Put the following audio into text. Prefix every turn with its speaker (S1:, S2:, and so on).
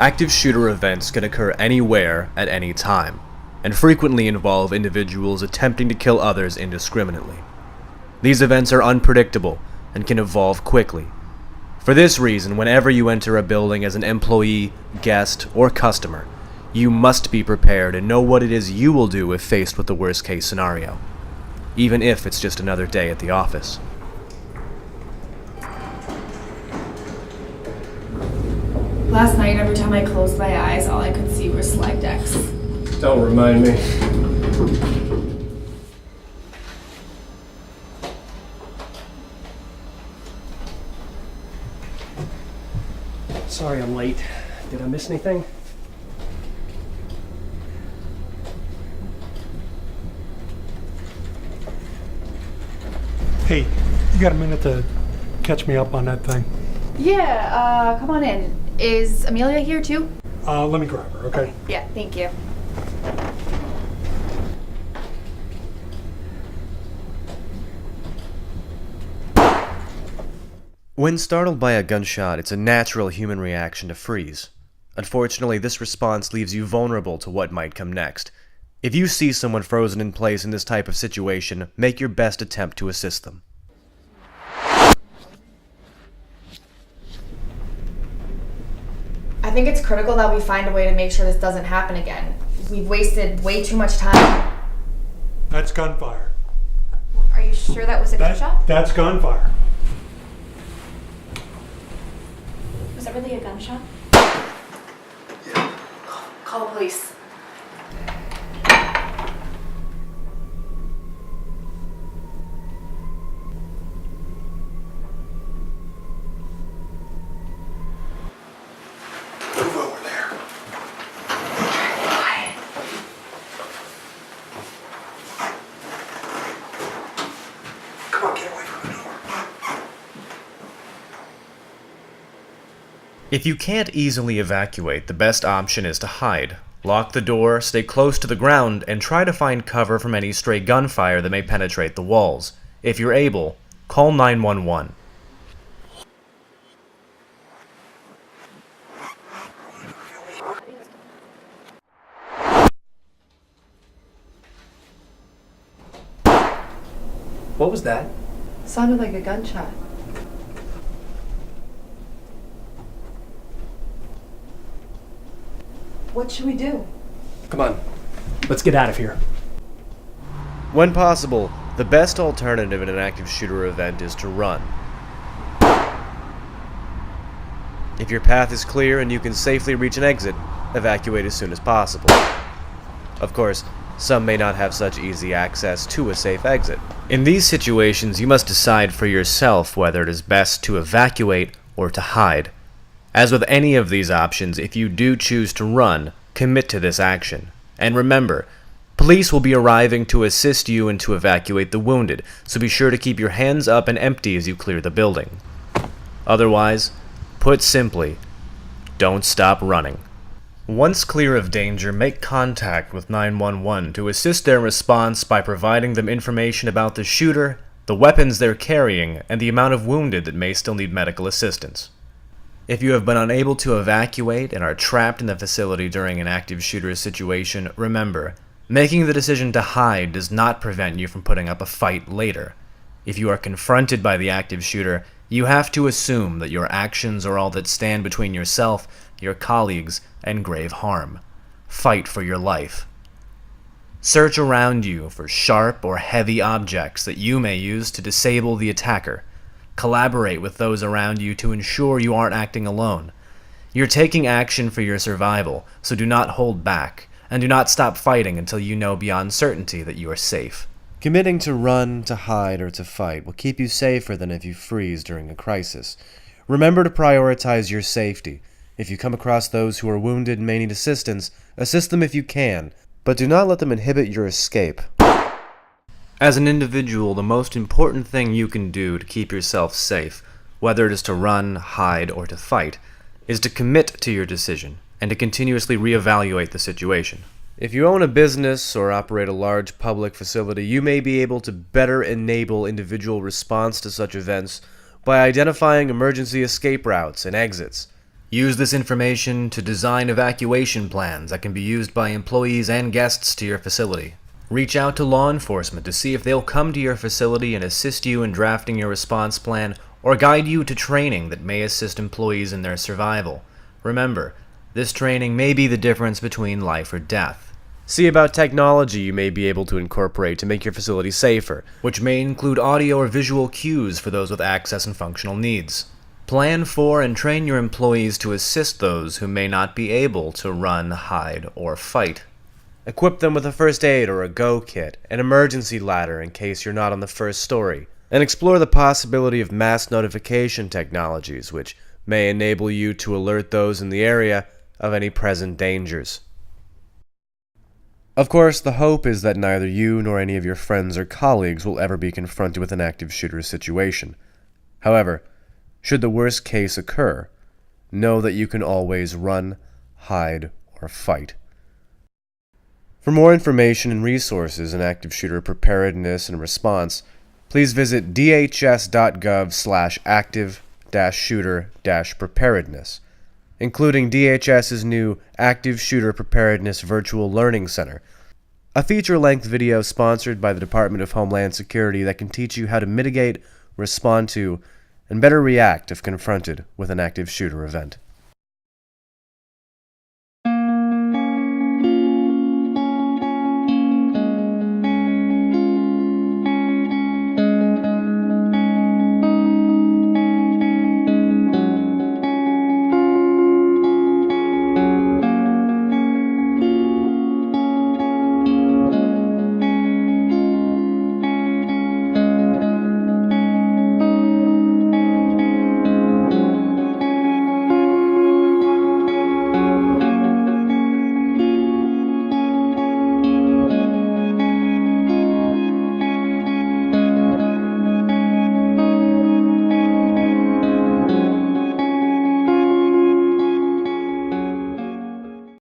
S1: Active shooter events can occur anywhere at any time, and frequently involve individuals attempting to kill others indiscriminately. These events are unpredictable and can evolve quickly. For this reason, whenever you enter a building as an employee, guest, or customer, you must be prepared and know what it is you will do if faced with the worst case scenario, even if it's just another day at the office.
S2: Last night, every time I closed my eyes, all I could see were slide decks.
S3: Don't remind me. Sorry I'm late. Did I miss anything?
S4: Hey, you got a minute to catch me up on that thing?
S2: Yeah, come on in. Is Amelia here too?
S4: Let me grab her, okay?
S2: Yeah, thank you.
S1: When startled by a gunshot, it's a natural human reaction to freeze. Unfortunately, this response leaves you vulnerable to what might come next. If you see someone frozen in place in this type of situation, make your best attempt to assist them.
S2: I think it's critical that we find a way to make sure this doesn't happen again. We've wasted way too much time.
S4: That's gunfire.
S2: Are you sure that was a gunshot?
S4: That's gunfire.
S2: Was that really a gunshot? Call the police.
S5: Move over there.
S2: Quiet.
S5: Come on, get away from the door.
S1: If you can't easily evacuate, the best option is to hide. Lock the door, stay close to the ground, and try to find cover from any stray gunfire that may penetrate the walls. If you're able, call 911.
S3: What was that?
S6: Sounded like a gunshot. What should we do?
S3: Come on. Let's get out of here.
S1: When possible, the best alternative in an active shooter event is to run. If your path is clear and you can safely reach an exit, evacuate as soon as possible. Of course, some may not have such easy access to a safe exit. In these situations, you must decide for yourself whether it is best to evacuate or to hide. As with any of these options, if you do choose to run, commit to this action. And remember, police will be arriving to assist you and to evacuate the wounded, so be sure to keep your hands up and empty as you clear the building. Otherwise, put simply, don't stop running. Once clear of danger, make contact with 911 to assist their response by providing them information about the shooter, the weapons they're carrying, and the amount of wounded that may still need medical assistance. If you have been unable to evacuate and are trapped in the facility during an active shooter situation, remember, making the decision to hide does not prevent you from putting up a fight later. If you are confronted by the active shooter, you have to assume that your actions are all that stand between yourself, your colleagues, and grave harm. Fight for your life. Search around you for sharp or heavy objects that you may use to disable the attacker. Collaborate with those around you to ensure you aren't acting alone. You're taking action for your survival, so do not hold back, and do not stop fighting until you know beyond certainty that you are safe. Committing to run, to hide, or to fight will keep you safer than if you freeze during a crisis. Remember to prioritize your safety. If you come across those who are wounded and may need assistance, assist them if you can, but do not let them inhibit your escape. As an individual, the most important thing you can do to keep yourself safe, whether it is to run, hide, or to fight, is to commit to your decision and to continuously reevaluate the situation. If you own a business or operate a large public facility, you may be able to better enable individual response to such events by identifying emergency escape routes and exits. Use this information to design evacuation plans that can be used by employees and guests to your facility. Reach out to law enforcement to see if they'll come to your facility and assist you in drafting your response plan or guide you to training that may assist employees in their survival. Remember, this training may be the difference between life or death. See about technology you may be able to incorporate to make your facility safer, which may include audio or visual cues for those with access and functional needs. Plan for and train your employees to assist those who may not be able to run, hide, or fight. Equip them with a first aid or a go kit, an emergency ladder in case you're not on the first story, and explore the possibility of mass notification technologies, which may enable you to alert those in the area of any present dangers. Of course, the hope is that neither you nor any of your friends or colleagues will ever be confronted with an active shooter situation. However, should the worst case occur, know that you can always run, hide, or fight. For more information and resources in active shooter preparedness and response, please visit dhs.gov/active-shooter-preparedness, including DHS's new Active Shooter Preparedness Virtual Learning Center, a feature-length video sponsored by the Department of Homeland Security that can teach you how to mitigate, respond to, and better react if confronted with an active shooter event.